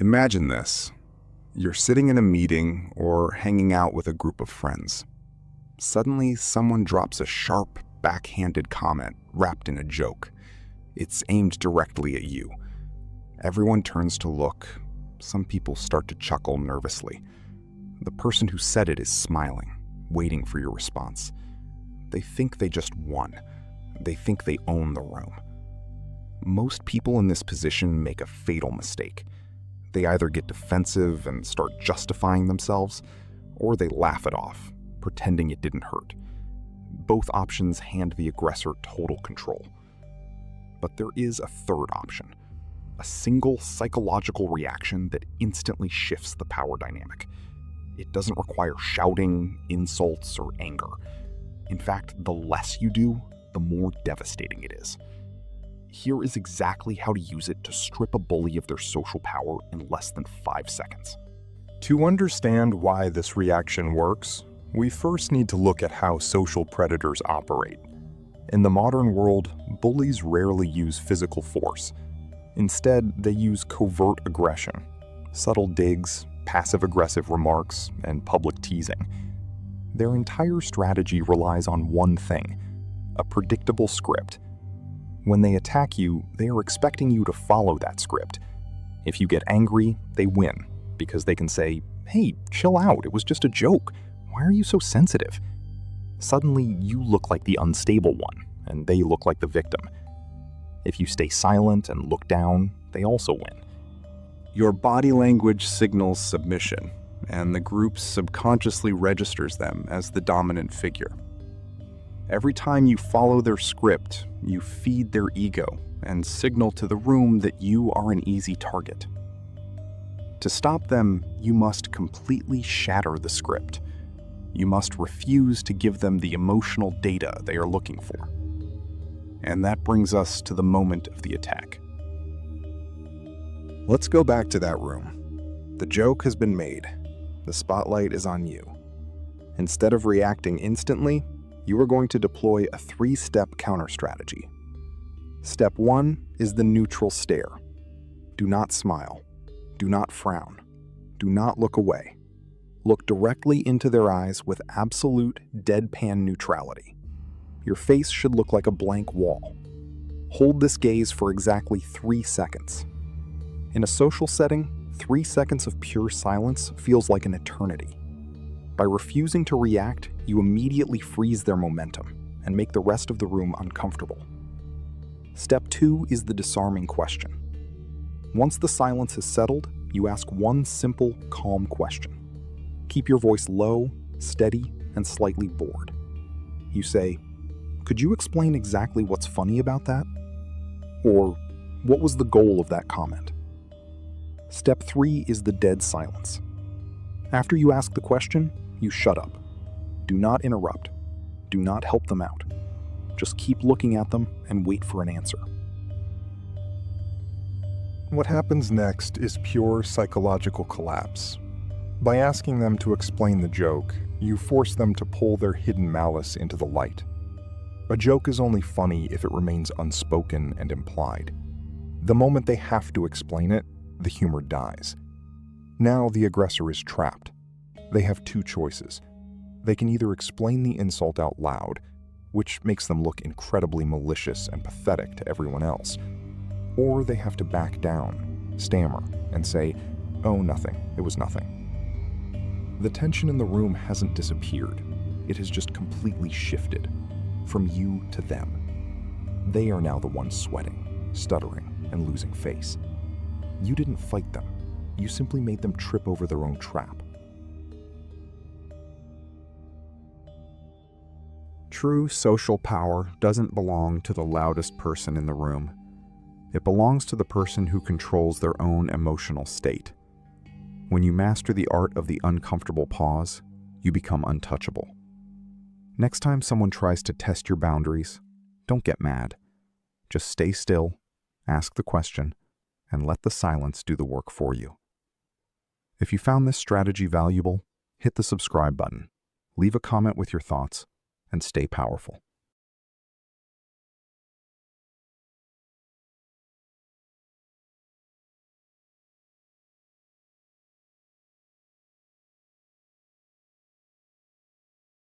Imagine this. You're sitting in a meeting or hanging out with a group of friends. Suddenly, someone drops a sharp, backhanded comment wrapped in a joke. It's aimed directly at you. Everyone turns to look. Some people start to chuckle nervously. The person who said it is smiling, waiting for your response. They think they just won. They think they own the room. Most people in this position make a fatal mistake. They either get defensive and start justifying themselves, or they laugh it off, pretending it didn't hurt. Both options hand the aggressor total control. But there is a third option, a single psychological reaction that instantly shifts the power dynamic. It doesn't require shouting, insults, or anger. In fact, the less you do, the more devastating it is. Here is exactly how to use it to strip a bully of their social power in less than 5 seconds. To understand why this reaction works, we first need to look at how social predators operate. In the modern world, bullies rarely use physical force. Instead, they use covert aggression, subtle digs, passive-aggressive remarks, and public teasing. Their entire strategy relies on one thing: a predictable script. When they attack you, they are expecting you to follow that script. If you get angry, they win, because they can say, "Hey, chill out, it was just a joke. Why are you so sensitive?" Suddenly, you look like the unstable one, and they look like the victim. If you stay silent and look down, they also win. Your body language signals submission, and the group subconsciously registers them as the dominant figure. Every time you follow their script, you feed their ego and signal to the room that you are an easy target. To stop them, you must completely shatter the script. You must refuse to give them the emotional data they are looking for. And that brings us to the moment of the attack. Let's go back to that room. The joke has been made. The spotlight is on you. Instead of reacting instantly, you are going to deploy a 3-step counter strategy. Step 1 is the neutral stare. Do not smile. Do not frown. Do not look away. Look directly into their eyes with absolute deadpan neutrality. Your face should look like a blank wall. Hold this gaze for exactly 3 seconds. In a social setting, 3 seconds of pure silence feels like an eternity. By refusing to react, you immediately freeze their momentum and make the rest of the room uncomfortable. Step 2 is the disarming question. Once the silence has settled, you ask one simple, calm question. Keep your voice low, steady, and slightly bored. You say, "Could you explain exactly what's funny about that?" Or, "What was the goal of that comment?" Step 3 is the dead silence. After you ask the question, you shut up. Do not interrupt. Do not help them out. Just keep looking at them and wait for an answer. What happens next is pure psychological collapse. By asking them to explain the joke, you force them to pull their hidden malice into the light. A joke is only funny if it remains unspoken and implied. The moment they have to explain it, the humor dies. Now the aggressor is trapped. They have 2 choices. They can either explain the insult out loud, which makes them look incredibly malicious and pathetic to everyone else, or they have to back down, stammer, and say, "Oh, nothing, it was nothing." The tension in the room hasn't disappeared. It has just completely shifted, from you to them. They are now the ones sweating, stuttering, and losing face. You didn't fight them. You simply made them trip over their own trap. True social power doesn't belong to the loudest person in the room. It belongs to the person who controls their own emotional state. When you master the art of the uncomfortable pause, you become untouchable. Next time someone tries to test your boundaries, don't get mad. Just stay still, ask the question, and let the silence do the work for you. If you found this strategy valuable, hit the subscribe button, leave a comment with your thoughts, and stay powerful.